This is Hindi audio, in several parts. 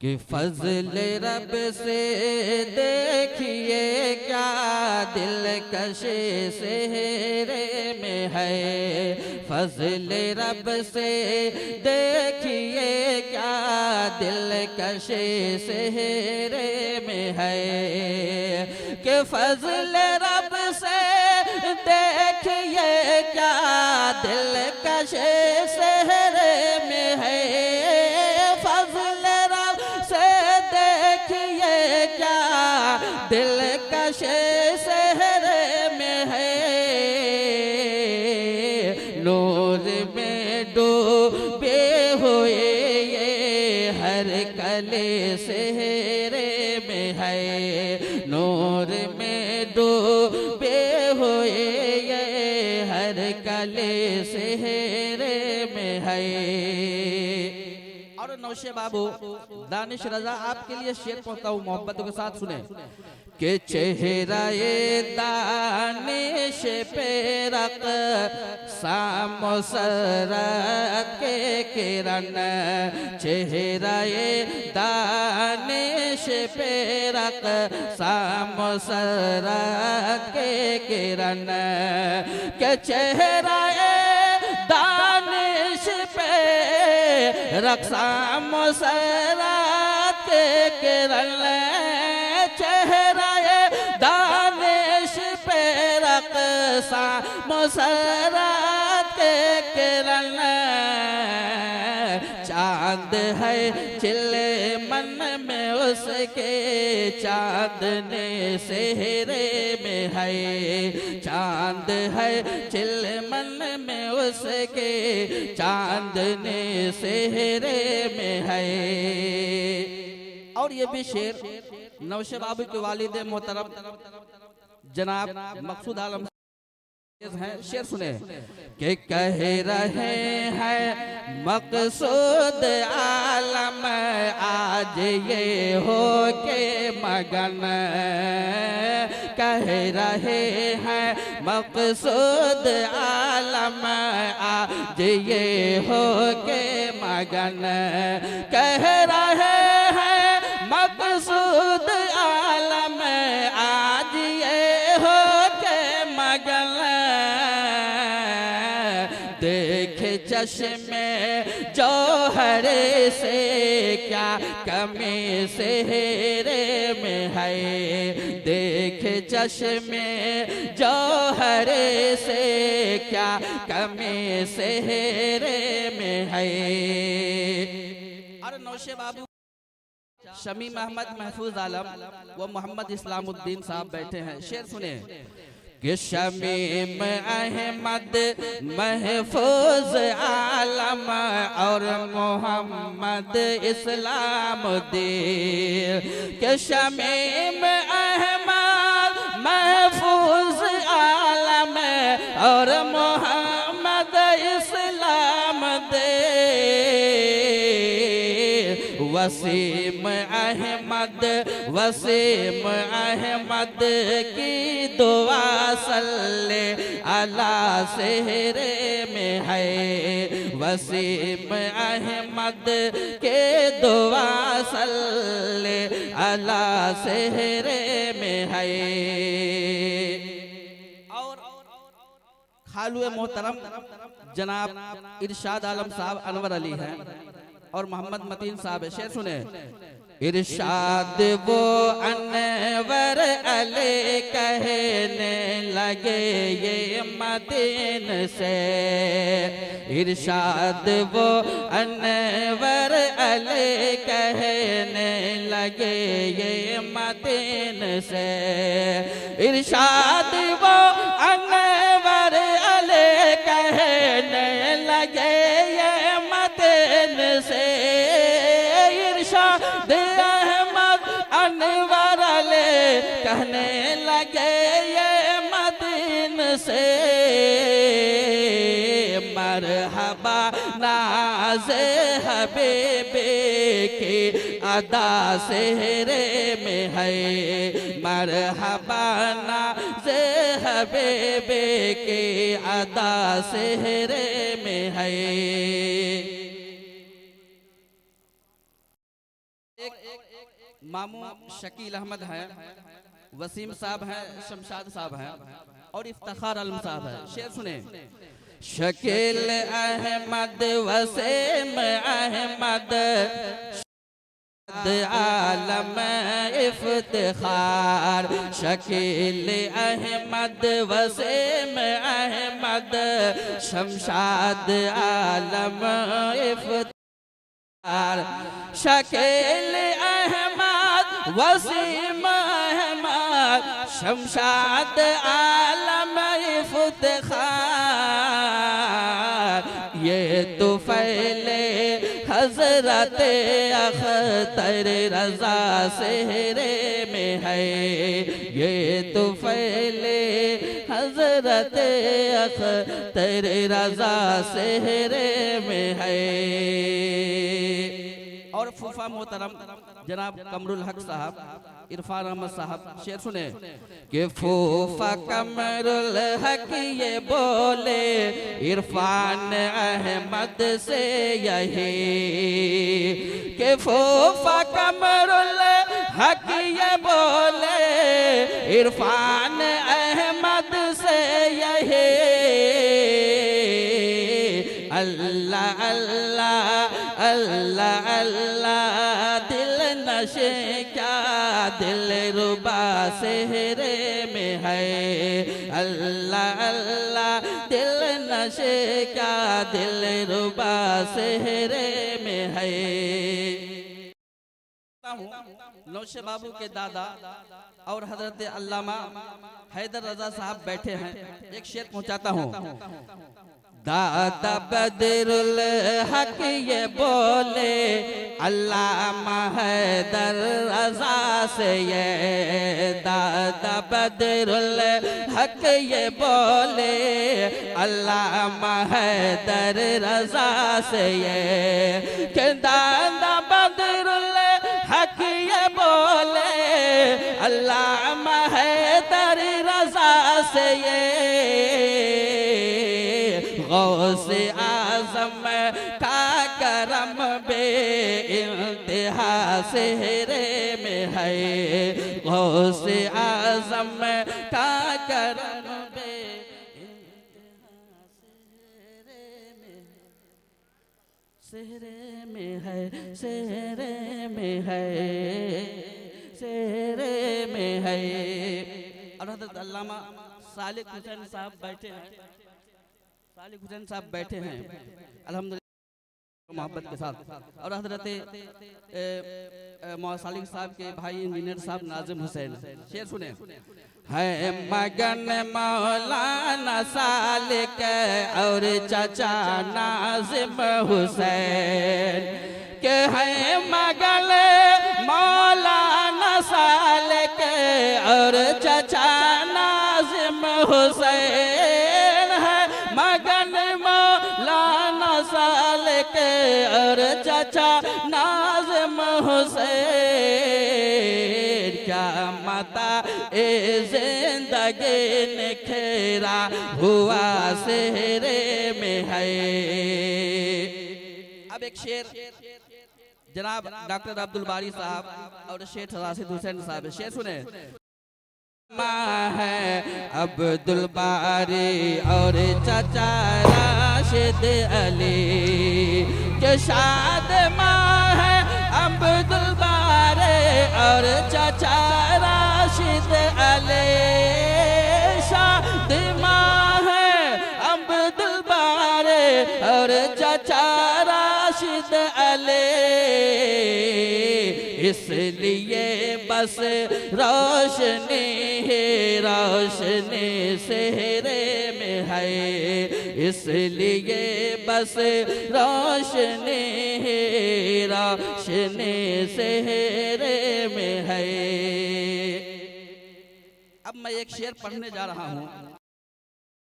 कि फजल रब से देखिए क्या दिलकश सेहरे में है। फजल रब से देखिए क्या दिलकश सेहरे में है। कि फजल रब से देखिए क्या दिलकश सेहरे में है। दिलकश सहरे में है। नूर में डूबे हुए ये हर कले सहरे में है। नूर में डूबे हुए ये हर कले सहरे में है। और नौशे बाबू दानिश रजा आपके लिए शेर पढ़ता हूँ, मोहब्बत के साथ सुने। कि चेहरा ये दानिश पे रख सामसरा के किरण। चेहरा ये दानिश पे रख सामसरा के किरण। के चेहरा ये दानिश पे रक्षा मुसरात के किरण। चेहरा ये दानिश पे रक्षा मुसरात के किरण। चांद है चिल्ले मन में उसके चांदने सेहरे में है। चांद है चिल्ले मन में उसके चांदने सेहरे में है। और ये भी शेर नौशे बाबू के वालिद मोहतरम जनाब मकसूद आलम हैं। शेर सुने। कि कह रहे हैं मकसूद आलम आज ये हो के मगन। कह रहे हैं मकसूद आलम आज ये हो के मगन। कह रहे हैं मकसूद आलम आज ये हो के मगन। देख चश्मे जौहरे से क्या कमी सेहरे में है। देख चश्मे जौहरे से क्या कमी सेहरे में है। और नौशे बाबू शमी मोहम्मद महफूज आलम व मोहम्मद इस्लामुद्दीन साहब बैठे हैं। शेर सुने। कि शमीम अहमद महफूज आलम और मोहम्मद इस्लामुद्दीन। कि शमीम अहमद महफूज आलम और मोहम्मद इस्लामुद्दीन। वसीम अहमद की दुआ सल्ले अला सेहरे में है। वसीम अहमद के दुआ सल्ले अला सेहरे में है। और खालुए मोहतरम जनाब इरशाद आलम साहब अनवर अली हैं और मोहम्मद मतीन साहब है। शेर सुने। इरशाद वो अनवर अली कहने लगे ये मतीन से। इरशाद वो अनवर अली कहने लगे ये मतीन से। इरशाद वो अनवर अली कहने लगे ये मतीन से। इरशाद अहमद अनवर अली कहने लगे ये मतीन से। मरहबा नाज़े हबीबे की अदा सेहरे में है। मरहबा नाज़े हबीबे की अदा सेहरे में है। एक मामू शकील अहमद हैं, वसीम साहब हैं, शमशाद साहब हैं और इफ्तिखार आलम साहब हैं। शेर सुने। शकील अहमद वसीम अहमद आलम इफ्तिखार, शकील अहमद वसीम अहमद शमशाद आलम इफ्तिखार, शकील अहमद वसीम अहमद शमशाद आलम इफ्तिखार, ये तो फैले हजरत अख्तर रजा सेहरे में है, ये तो फैले हजरत अख्तर रजा सेहरे में है। और फूफा मोहतरम जनाब कमरुल हक साहब, इरफान अहमद साहब, शेर सुने कि फूफा कमरुल हक ये बोले इरफान अहमद से यही, कि फूफा कमरुल हक ये बोले इरफान अहमद से यही, अल्लाह अल्लाह अल्लाह अल्लाह दिल नशे क्या दिल रुबा सेहरे में है, अल्लाह अल्लाह दिल नशे क्या दिल रुबा सेहरे में है। नौशे बाबू के दादा और हजरत अल्लामा हैदर रजा साहब बैठे हैं, एक शेर पहुंचाता हूँ। दादा बदरुल हक ये बोले अल्लामा हैदर रजा से, ये दादा बदरुल हक ये बोले अल्लामा हैदर रजा से, ये कि दादा बदरुल हक ये बोले अल्लामा हैदर रजा से, ये गौसे आज़म का करम बे इंतहा सेहरे में है, गौसे आज़म का करम बे सेहरे में है, सेहरे में है, सेहरे में है। और हज़रत अल्लामा सालिक हुसैन साहब बैठे हैं, सालिक हुसैन साहब बैठे हैं अल्हम्दुलिल्लाह मोहब्बत के साथ। और हजरत सालिक साहब के भाई इंजीनियर साहब नाजिम हुसैन, शेर सुने। है मगन मौलाना सालिक और चाचा नाजिम हुसैन, के है मगन मौलाना सालिक और चाचा नाजिम हुसैन, है मगन मौलाना सालिक और चाचा नाज़िम हुसैन, क्या मता ए जिंदगी निखेरा हुआ सेहरे में है। अब एक शेर जनाब डॉक्टर अब्दुल बारी साहब और शेख राशिद हुसैन साहब, शेर सुने। माँ है अब्दुल बारी और चाचा राशिद अली, के शाद माँ है अब्दुल बारी और चाचा राशिद अली, शाद माँ है अब्दुल बारी और चाचा राशिद अली, इसलिए बस रोशनी है रोशनी सेहरे में है, इसलिए बस रोशनी है रोशनी सेहरे में है। अब मैं एक शेर पढ़ने जा रहा हूँ।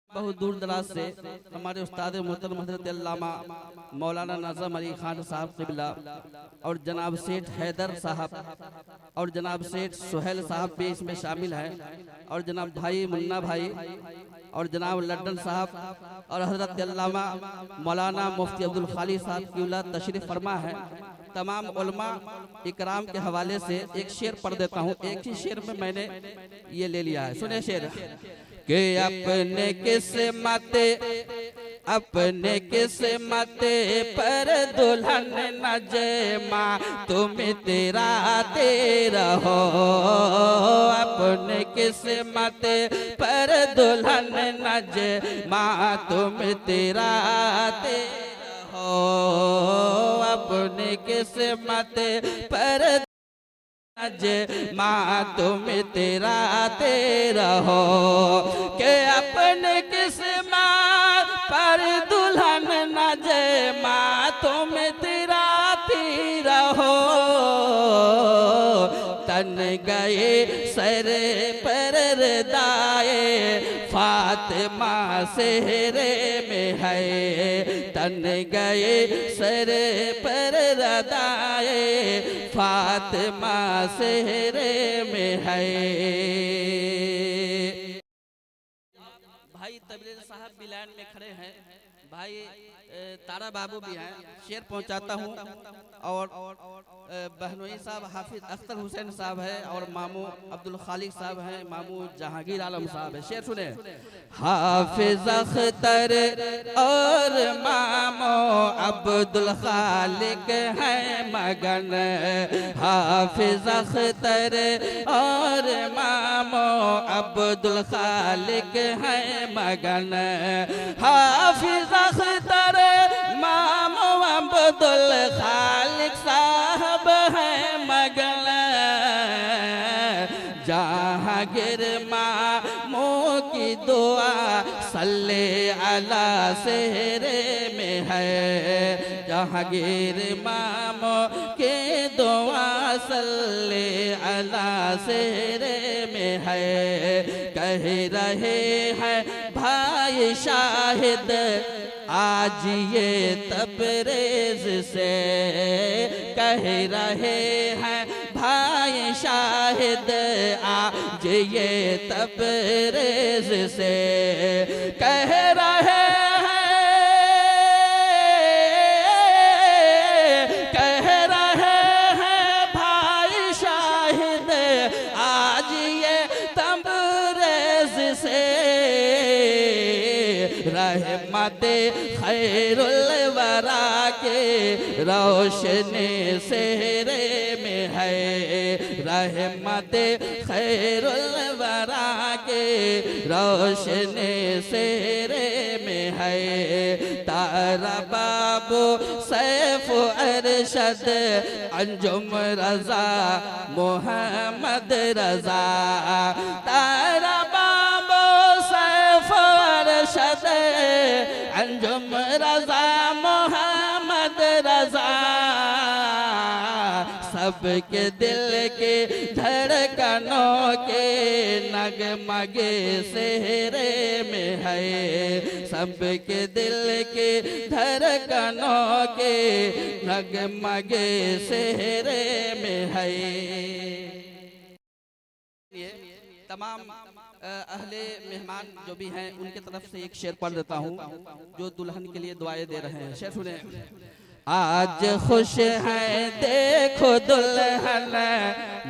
बहुत दूर दराज से हमारे उस्ताद मोहतरम हज़रत अल्लामा मौलाना नाज़म अली खान साहब क़िबला और जनाब सेठ हैदर साहब और जनाब सेठ सुहेल साहब भी इसमें शामिल हैं, और जनाब भाई मुन्ना भाई और जनाब लड्डन साहब और हज़रत अल्लामा मौलाना मुफ्ती अब्दुल खालिक साहब क़िबला तशरीफ़ फरमा है। तमाम उलमा इकराम के हवाले से एक शेर पढ़ देता हूँ। एक ही शेर में मैंने ये ले लिया है, सुने शेर के अपने किस्मत पर दुल्हन न जमा तुम तेरा तेरा हो, अपने किस्मत पर दुल्हन न जमा तुम तेरा तेरा हो, अपने किस्मत पर माँ तुम तेरा तेरा हो, के अपने किस्मत पर दुल्हन न जमा तुम तेरा तेरा हो, तन गए सर पर दाए फातिमा सेहरे में है, तन गए सर पर दाए फातिमा सेहरे में है। भाई तबरेज़ साहब भी लाइन में खड़े हैं, भाई तारा बाबू भी हैं, शेर पहुंचाता हूं। और बहनोई साहब हाफिज अख्तर हुसैन साहब है, और मामू अब्दुल खालिक साहब हैं, मामू जहांगीर आलम साहब है। शेर सुने, हाफिज अख्तर और मामू अब्दुल खालिक हैं मगन, हाफिज अख्तर और मामू अब्दुल खालिक हैं मगन, हाफिज अख्तर मामू अब्दुल खालिक साहब हैं मगन, जहांगीर मामू की दुआ सल्ले अला सेहरे में है, जहांगीर मामू की दुआ सल्ले अला सेहरे में है। कह रहे हैं भाई शाहिद आज ये तबरेज़ से, कह रहे हैं भाई शाहिद आज ये तबरेज़ से, कह रहे हैं, कह रहे हैं भाई शाहिद आज ये तबरेज़ से, रहमत खैरुल वरा के रोशनी सेहरे में है, रहमत खैरुल वरा के रोशनी सेहरे में है। तारा बाबू सैफ अरशद अंजुम रजा मोहम्मद रजा, तारा बाबू सैफ अरशद अंजुम रजा मोहम्मद रजा, सबके दिल के धड़कनों के नगमगे सेहरे में है, सबके दिल के धड़कनों के नगमगे सेहरे में है। तमाम अहले मेहमान जो भी हैं उनके तरफ से एक शेर पढ़ देता हूँ जो दुल्हन के लिए दुआएं दे रहे हैं। शेर सुने, आज खुश है देखो दुल्हन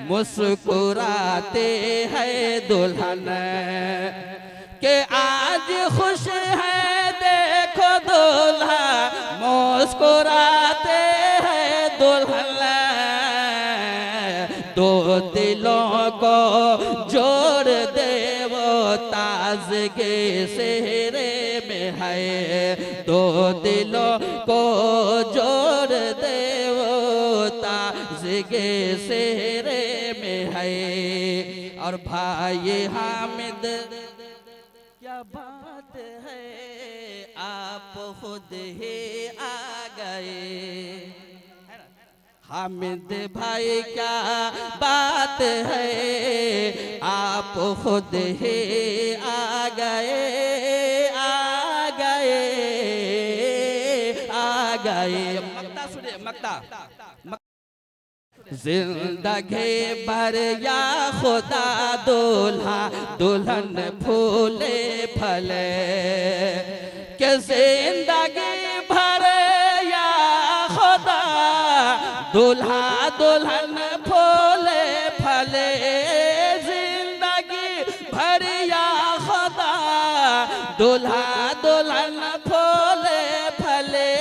मुस्कुराते हैं दुल्हन, के आज खुश है देखो दुल्हा मुस्कुराते हैं दुल्हन, दो दिलों को जोड़ दे वो ताज़गी सेहरे में है, दो दिलों को जोड़ दे वो ताज़गी सेहरे में है। और भाई हामिद क्या बात है आप खुद ही आ गए, हामिद भाई क्या बात है आप खुद ही आ गए, आ गए, आ गए। मक्ता सुने, मक्ता, जिंदगी भर या खुदा दूल्हा दुल्हन फूले फले, के जिंदगी भर या खुदा दुल्हन फूले फले जिंदगी भरिया खुदा दुल्हा दुल्हन फूले फले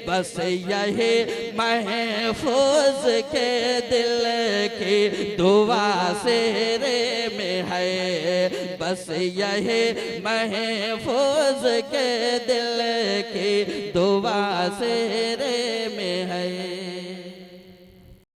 बस यही महफूज के दिल की दुआ से रे में है बस यही महफूज के दिल की दुआ से रे में है।